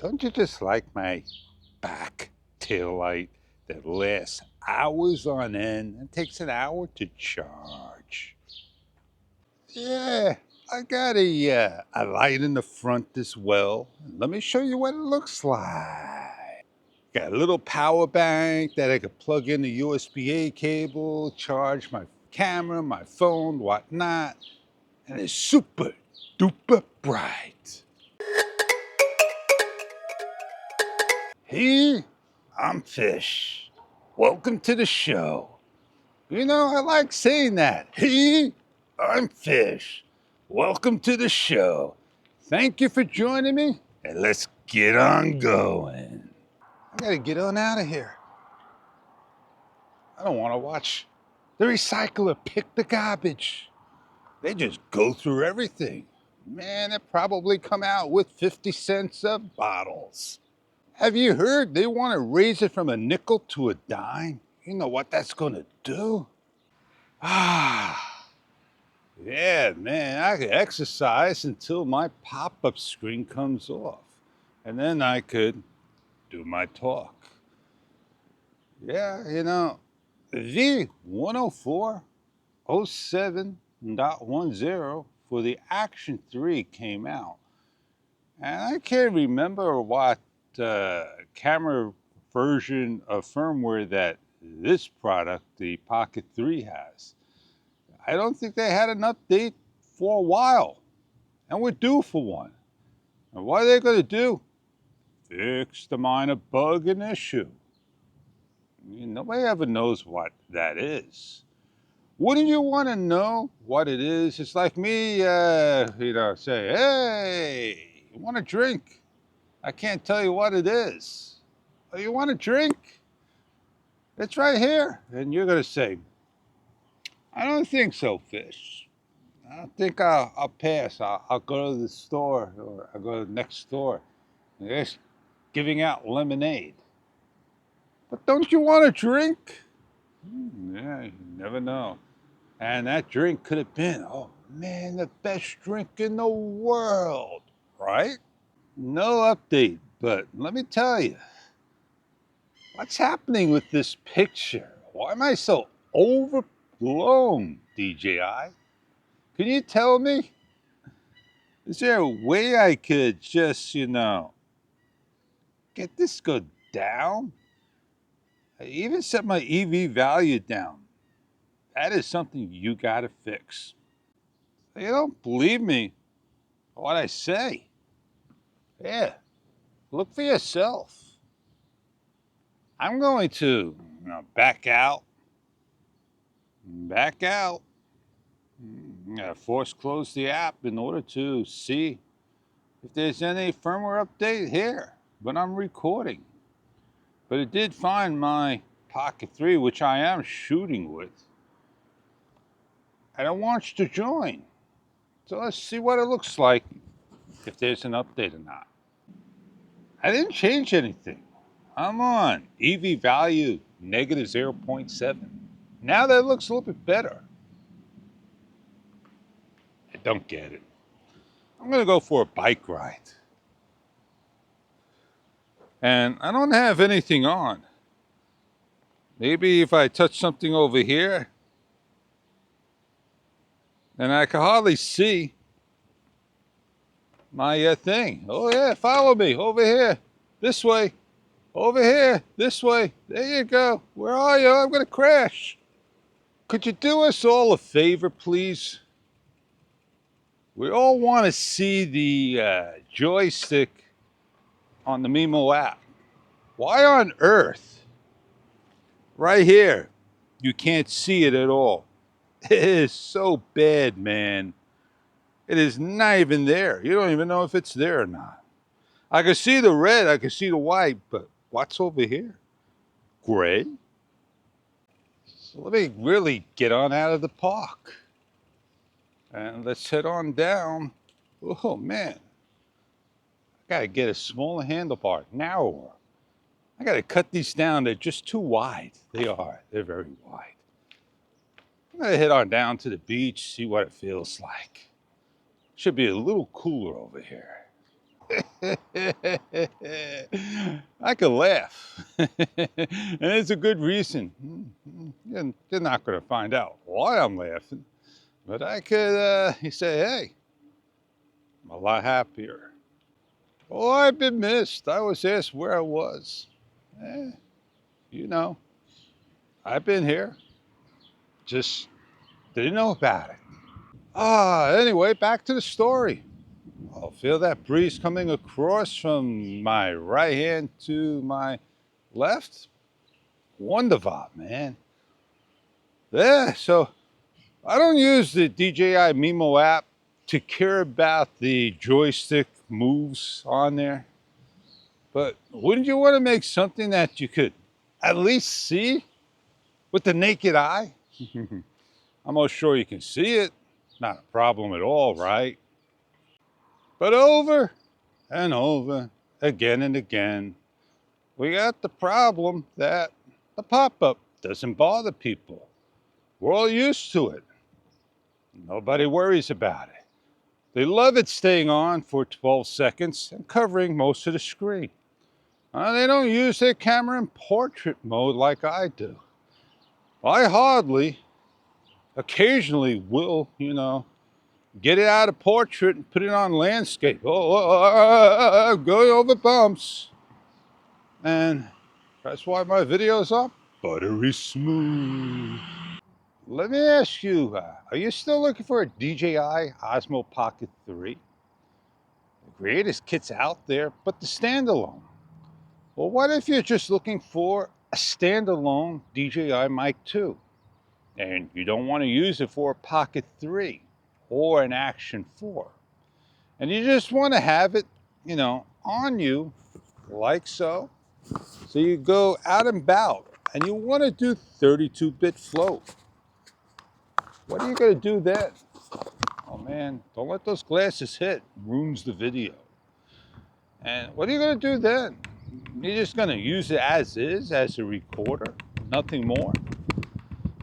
Don't you just like my back tail light that lasts hours on end and takes an hour to charge? Yeah, I got a light in the front as well. Let me show you what it looks like. Got a little power bank that I could plug in the USB-A cable, charge my camera, my phone, whatnot, and it's super duper bright. Hey, I'm Fish. Welcome to the show. You know, I like saying that. Hey, I'm Fish. Welcome to the show. Thank you for joining me, and let's get on going. I gotta get on out of here. I don't want to watch the recycler pick the garbage. They just go through everything. Man, it probably come out with 50 cents a bottles. Have you heard they want to raise it from a nickel to a dime? You know what that's gonna do? Ah, yeah, man, I could exercise until my pop-up screen comes off. And then I could do my talk. Yeah, you know, V10407.10 for the Action 3 came out. And I can't remember what camera version of firmware that this product, the Pocket 3, has. I don't think they had an update for a while. And we're due for one. And what are they going to do? Fix the minor bug and issue. I mean, nobody ever knows what that is. Wouldn't you want to know what it is? It's like me, say, hey, you want a drink? I can't tell you what it is. Oh, you want a drink? It's right here. And you're going to say, I don't think so, Fish. I think I'll pass. I'll go to the store, or I'll go to the next door. They're giving out lemonade. But don't you want a drink? Yeah, you never know. And that drink could have been, oh man, the best drink in the world, right? No update, but let me tell you, what's happening with this picture? Why am I so overblown, DJI? Can you tell me? Is there a way I could just, get this go down? I even set my EV value down. That is something you gotta fix. You don't believe me what I say. Yeah, look for yourself. I'm going to back out. Back out. Force close the app in order to see if there's any firmware update here when I'm recording. But it did find my Pocket 3, which I am shooting with. And it wants to join. So let's see what it looks like, if there's an update or not. I didn't change anything. I'm on EV value negative 0.7. Now that looks a little bit better. I don't get it. I'm gonna go for a bike ride. And I don't have anything on. Maybe if I touch something over here, and I can hardly see my thing. Oh yeah, follow me over here, this way, over here, this way. There you go. Where are you? I'm gonna crash. Could you do us all a favor, please? We all want to see the joystick on the Mimo app. Why on earth, right here, you can't see it at all? It is so bad, man. It is not even there. You don't even know if it's there or not. I can see the red, I can see the white, but what's over here? Gray? So let me really get on out of the park. And let's head on down. Oh man, I gotta get a smaller handlebar, narrower. I gotta cut these down, they're just too wide. They are, they're very wide. I'm gonna head on down to the beach, see what it feels like. Should be a little cooler over here. I could laugh. And it's a good reason. You're not going to find out why I'm laughing. But I could you say, hey, I'm a lot happier. Oh, I've been missed. I was asked where I was. Eh, you know, I've been here. Just didn't know about it. Anyway, back to the story. I'll feel that breeze coming across from my right hand to my left. Wonderful, man. Yeah, so I don't use the DJI Mimo app to care about the joystick moves on there. But wouldn't you want to make something that you could at least see with the naked eye? I'm not sure you can see it. Not a problem at all, right? But over and over, again and again, we got the problem that the pop-up doesn't bother people. We're all used to it. Nobody worries about it. They love it staying on for 12 seconds and covering most of the screen. They don't use their camera in portrait mode like I do. I hardly, occasionally will, get it out of portrait and put it on landscape. Going over bumps. And that's why my videos are buttery smooth. Let me ask you, are you still looking for a DJI Osmo Pocket 3? The greatest kit's out there, but the standalone. Well, what if you're just looking for a standalone DJI Mic 2? And you don't want to use it for a Pocket 3 or an Action 4. And you just want to have it, on you like so. So you go out and about and you want to do 32-bit float. What are you going to do then? Oh man, don't let those glasses hit. Ruins the video. And what are you going to do then? You're just going to use it as is, as a recorder, nothing more.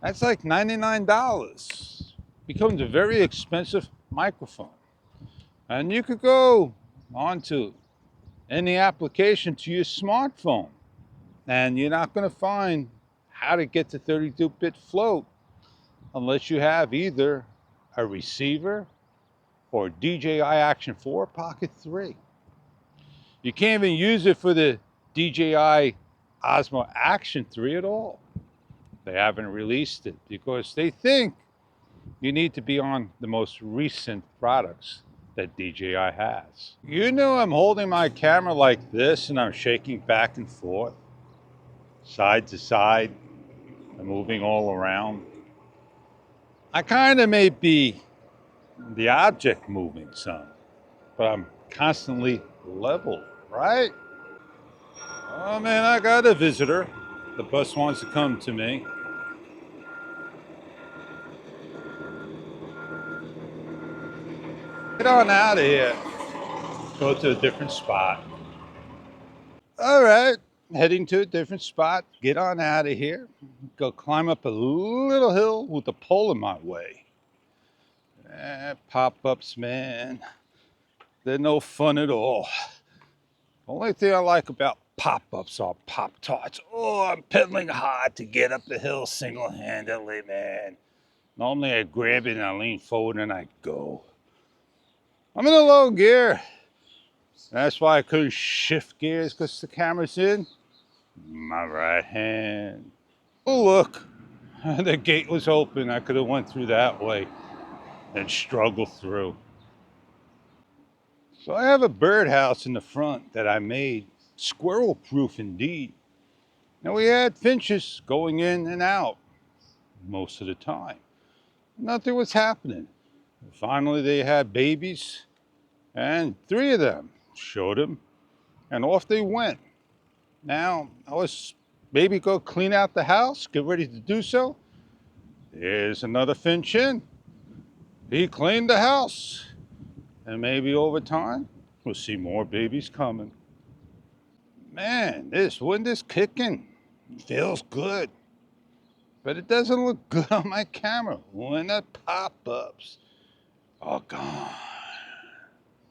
That's like $99. Becomes a very expensive microphone. And you could go onto any application to your smartphone, and you're not going to find how to get to 32-bit float unless you have either a receiver or DJI Action 4 Pocket 3. You can't even use it for the DJI Osmo Action 3 at all. They haven't released it because they think you need to be on the most recent products that DJI has. I'm holding my camera like this and I'm shaking back and forth, side to side, and moving all around. I kind of may be the object moving some, but I'm constantly level, right? Oh man, I got a visitor. The bus wants to come to me. Get on out of here. Go to a different spot. All right, heading to a different spot. Get on out of here. Go climb up a little hill with a pole in my way. Pop-ups, man. They're no fun at all. Only thing I like about pop-ups are Pop-Tarts. Oh, I'm pedaling hard to get up the hill single-handedly, man. Normally I grab it and I lean forward and I go. I'm in a low gear. That's why I couldn't shift gears because the camera's in my right hand. Oh, look, the gate was open. I could have went through that way and struggled through. So I have a birdhouse in the front that I made squirrel-proof indeed. Now we had finches going in and out most of the time. Nothing was happening. Finally they had babies and 3 of them showed them and off they went. Now I was maybe go clean out the house, get ready to do so. There's another finch in. He cleaned the house. And maybe over time, we'll see more babies coming. Man, this wind is kicking. It feels good. But it doesn't look good on my camera when the pop-ups are gone.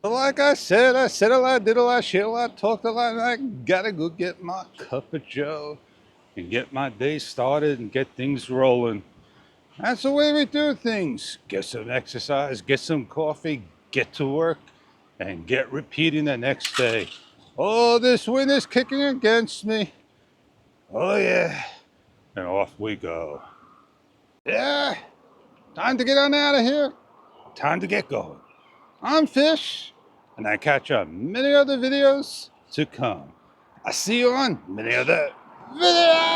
But like I said a lot, did a lot, shared a lot, talked a lot, and I gotta go get my cup of joe and get my day started and get things rolling. That's the way we do things. Get some exercise, get some coffee, get to work, and get repeating the next day. Oh, this wind is kicking against me. Oh, yeah. And off we go. Yeah, time to get on out of here. Time to get going. I'm Fish, and I catch on many other videos to come. I see you on many other videos.